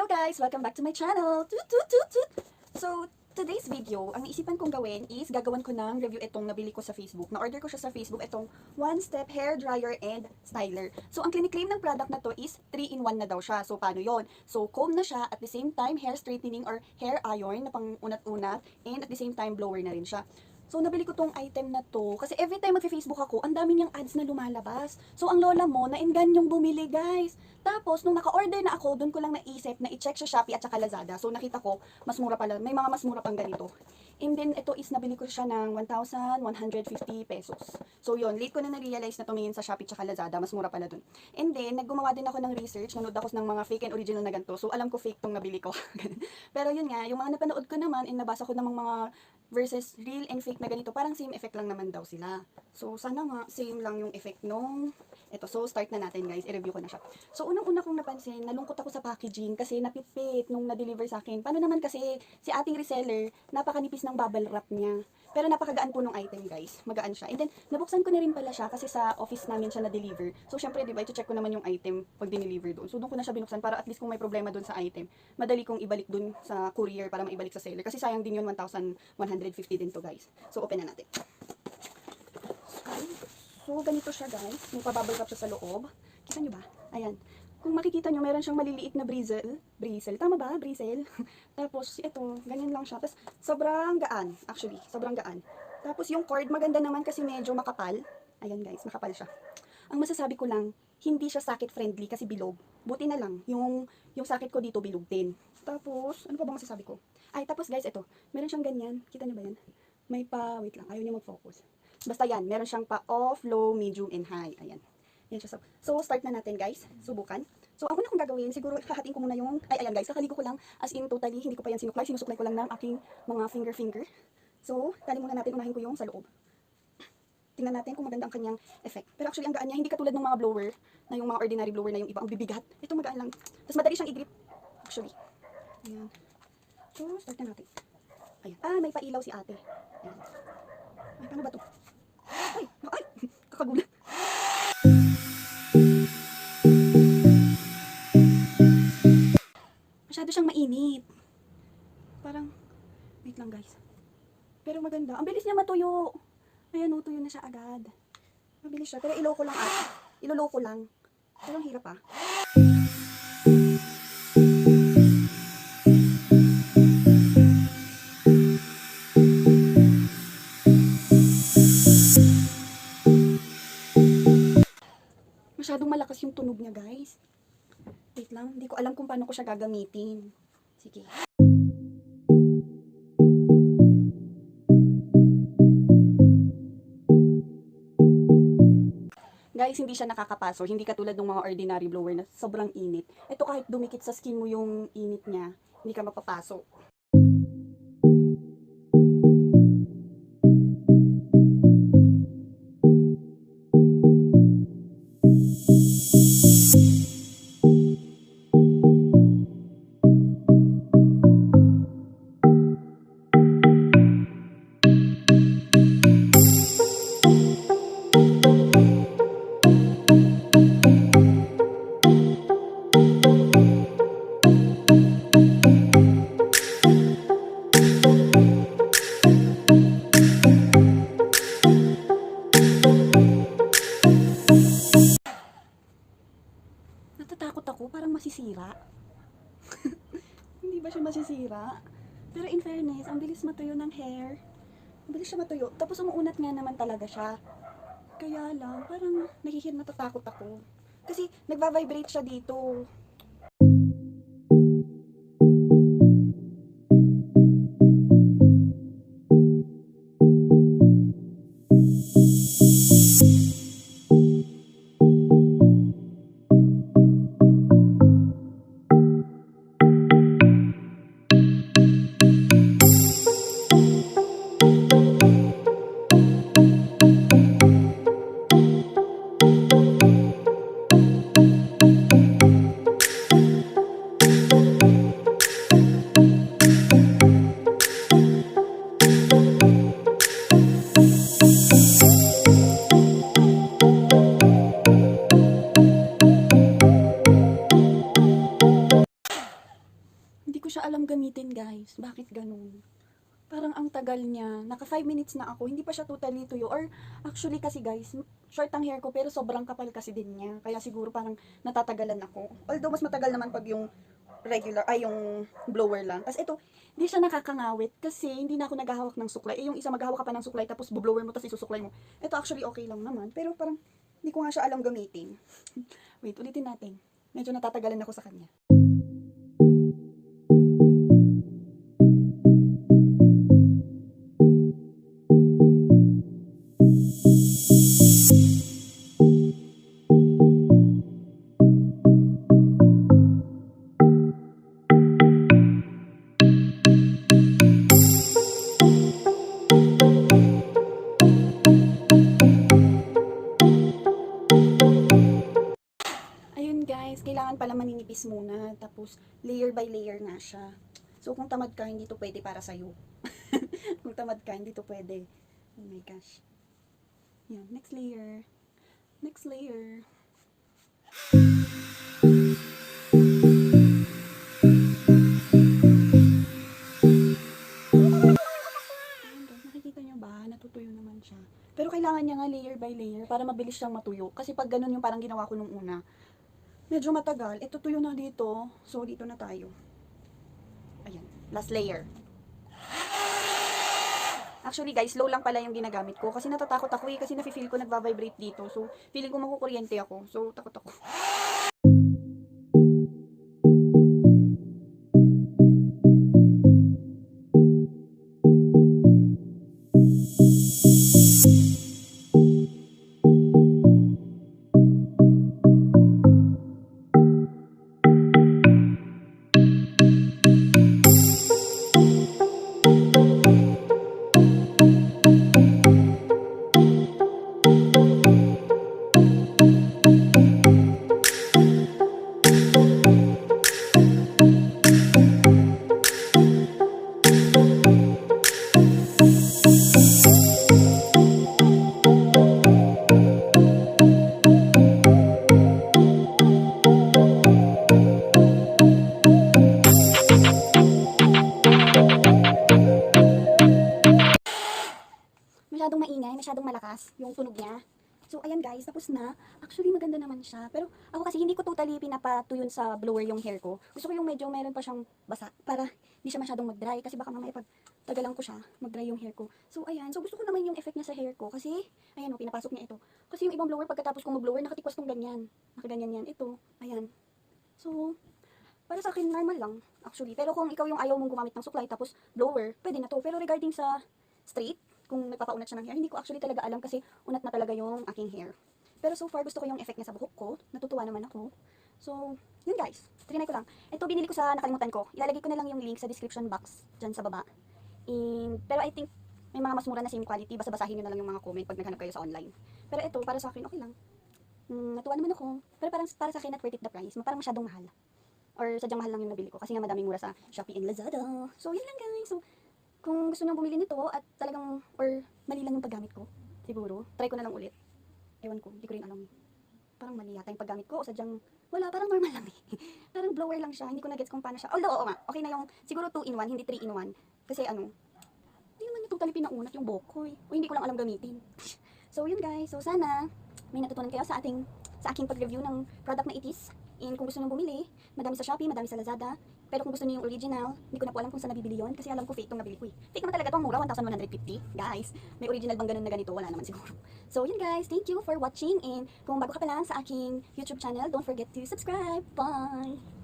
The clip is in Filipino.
Hello guys! Welcome back to my channel! Toot, toot, toot, toot. So, today's video, ang isipan kong gawin is gagawan ko ng review itong nabili ko sa Facebook. Na-order ko siya sa Facebook, itong one-step hair dryer and styler. So, ang claim ng product na to is 3-in-1 na daw siya. So, paano yon? So, comb na siya, at the same time, hair straightening or hair iron na pang unat-unat, and at the same time, blower na rin siya. So, nabili ko tong item na to kasi every time mag-Facebook ako, ang dami niyang ads na lumalabas. So, ang lola mo, naingan yung bumili, guys. Tapos, nung naka-order na ako, doon ko lang naisip na i-check sa Shoppee at saka Lazada. So, nakita ko, mas mura pala. May mga mas mura pang ganito. And then, ito is nabili ko siya ng 1,150 pesos. So, yun. Late ko na na-realize na tumingin sa Shoppee at saka Lazada. Mas mura pala dun. And then, naggumawa din ako ng research. Nanood ako ng mga fake and original na ganito. So, alam ko fake tong nabili ko. Pero yun nga, yung mga napanood ko naman and nabasa ko namang mga versus real and fake na ganito, parang same effect lang naman daw sila. So, sana nga, same lang yung effect nung ito. So, start na natin guys. I-review ko na siya. So, unang-una kong napansin, nalungkot ako sa packaging kasi napipit nung na-deliver sa akin. Paano naman kasi si ating reseller, napakanipis ng bubble wrap niya. Pero napakagaan po nung item guys. Magaan siya. And then, nabuksan ko na rin pala siya kasi sa office namin siya na-deliver. So, syempre, diba, i-check ko naman yung item pag dineliver doon. So, doon ko na siya binuksan para at least kung may problema doon sa item, madali kong ibalik doon sa courier para maibalik sa seller. Kasi sayang din yun, 1,150 din to guys. So, open na natin. So, ganito siya guys. May pa-bubble wrap siya sa loob. Kita nyo ba? Ayan. Kung makikita nyo, meron siyang maliliit na bristle. Tama ba? Bristle. Tapos, ito, ganyan lang siya. Tapos, sobrang gaan. Actually, sobrang gaan. Tapos, yung cord, maganda naman kasi medyo makapal. Ayan guys, makapal siya. Ang masasabi ko lang, hindi siya socket friendly kasi bilog. Buti na lang, yung socket ko dito bilog din. Tapos, ano pa ba masasabi ko? Ay, tapos guys, ito. Meron siyang ganyan. Kita nyo ba yan? May pa, wait lang, ayaw niya mag-focus. Basta yan, meron siyang pa off, low, medium, and high. Ayan. Yan siya. So, start na natin guys. Subukan. So, ang una kong gagawin, siguro hahatiin ko muna yung, ayan guys, kakaligo ko lang, as in totally, hindi ko pa yan sinuklay. Sinusuklay ko lang ng aking mga finger. So, tali muna natin, unahin ko yung sa loob. Tingnan natin kung maganda ang kanyang effect. Pero actually, ang gaan niya, hindi katulad ng mga blower, na yung mga ordinary blower na yung iba, ang bibigat. Ito magaan lang. Tapos madali siyang i-grip. Actually. Ayan. So, start na natin. Ayan. Ah, may pailaw si ate. Ayan. Ay, paano ba ito? Ay, kakagulat. Masyado siyang mainit. Parang, wait lang guys. Pero maganda. Ang bilis niya matuyo. Ayan, tuyo na siya agad. Mabilis siya. Pero iloko lang ate. Iloloko lang. Pero ang hirap ah. Masyadong malakas yung tunog niya guys. Wait lang, hindi ko alam kung paano ko siya gagamitin. Sige. Guys, hindi siya nakakapaso. Hindi katulad ng mga ordinary blower na sobrang init. Ito kahit dumikit sa skin mo yung init niya, hindi ka mapapaso. Natatakot ako, parang masisira. Hindi ba siya masisira? Pero in fairness, ang bilis matuyo ng hair. Ang bilis siya matuyo. Tapos umuunat nga naman talaga siya. Kaya lang, parang natatakot ako. Kasi nagva-vibrate siya dito. alam gamitin, guys. Bakit ganun? Parang ang tagal niya. Naka 5 minutes na ako. Hindi pa siya totally tuyo. Or actually kasi guys, short ang hair ko pero sobrang kapal kasi din niya. Kaya siguro parang natatagalan ako. Although mas matagal naman pag yung regular, ay yung blower lang. Tapos ito, hindi siya nakakangawit kasi hindi na ako naghahawak ng suklay. Eh yung isa maghahawak ka pa ng suklay tapos blower mo tapos isusuklay mo. Ito actually okay lang naman. Pero parang hindi ko nga siya alam gamitin. Wait, ulitin natin. Medyo natatagalan ako sa kanya. Guys, kailangan pala maninipis muna, tapos layer by layer na siya. So kung tamad ka, hindi to pwede para sa'yo. Kung tamad ka, hindi to pwede. Oh my gosh. Yan, next layer. Next layer. Ayan guys, nakikita nyo ba? Natutuyo naman siya. Pero kailangan niya nga layer by layer para mabilis siyang matuyo. Kasi pag ganun yung parang ginawa ko nung una, medyo matagal. Ito tuyo na dito. So, dito na tayo. Ayan. Last layer. Actually, guys, low lang pala yung ginagamit ko. Kasi natatakot ako eh. Kasi nafe-feel ko nagva-vibrate dito. So, feeling ko makukuryente ako. So, takot ako. Masyadong maingay, masyadong malakas yung tunog niya. So, ayan guys, tapos na. Actually, maganda naman siya. Pero ako kasi hindi ko totally pinapatuyon sa blower yung hair ko. Gusto ko yung medyo meron pa siyang basa para hindi siya masyadong mag-dry. Kasi baka mamaya pag tagalan ko siya, mag-dry yung hair ko. So, ayan. So, gusto ko naman yung effect niya sa hair ko. Kasi, ayan o, pinapasok niya ito. Kasi yung ibang blower, pagkatapos kong mag-blower, nakatikwas tong ganyan. Nakaganyan yan. Ito, ayan. So, para sa akin, normal lang. Actually. Pero kung ikaw yung ayaw mong gumamit ng suklay, tapos blower, pwede na to. Pero regarding sa straight, kung nagpapaunat siya ng hair, hindi ko actually talaga alam kasi unat na talaga yung aking hair. Pero so far, gusto ko yung effect niya sa buhok ko. Natutuwa naman ako. So, yun guys. Trinay ko lang. Ito, binili ko sa nakalimutan ko. Ilalagay ko na lang yung link sa description box dyan sa baba. Pero I think, may mga mas mura na same quality. Basta basahin nyo na lang yung mga comment pag naghanap kayo sa online. Pero ito, para sa akin, okay lang. Natuwa naman ako. Pero parang para sa akin, not worth it the price. Parang masyadong mahal. Or sadyang mahal lang yung nabili ko. Kasi nga madaming mura sa Shoppee and Lazada. So, yun lang guys. So, kung gusto nyo bumili nito at talagang, or mali lang yung paggamit ko, siguro, try ko na lang ulit. Ewan ko, hindi ko rin alam. Parang mali yata yung paggamit ko, o sadyang, wala, parang normal lang eh. Parang blower lang siya, hindi ko na-gets kung paano siya. Although, oo nga, okay na yung, siguro 2-in-1, hindi 3-in-1. Kasi ano, hindi naman yung totally pinaunat yung buhok ko eh. O hindi ko lang alam gamitin. So yun guys, so sana, may natutunan kayo sa aking pag-review ng product na itis. And kung gusto nyo bumili, madami sa Shopee, madami sa Lazada. Pero kung gusto niyo yung original, hindi ko na po alam kung saan nabibili yun. Kasi alam ko fake itong nabili ko eh. Fake naman talaga itong mura, 1,150. Guys, may original bang ganun na ganito? Wala naman siguro. So yun guys, thank you for watching. And kung bago ka pa lang sa aking YouTube channel, don't forget to subscribe. Bye!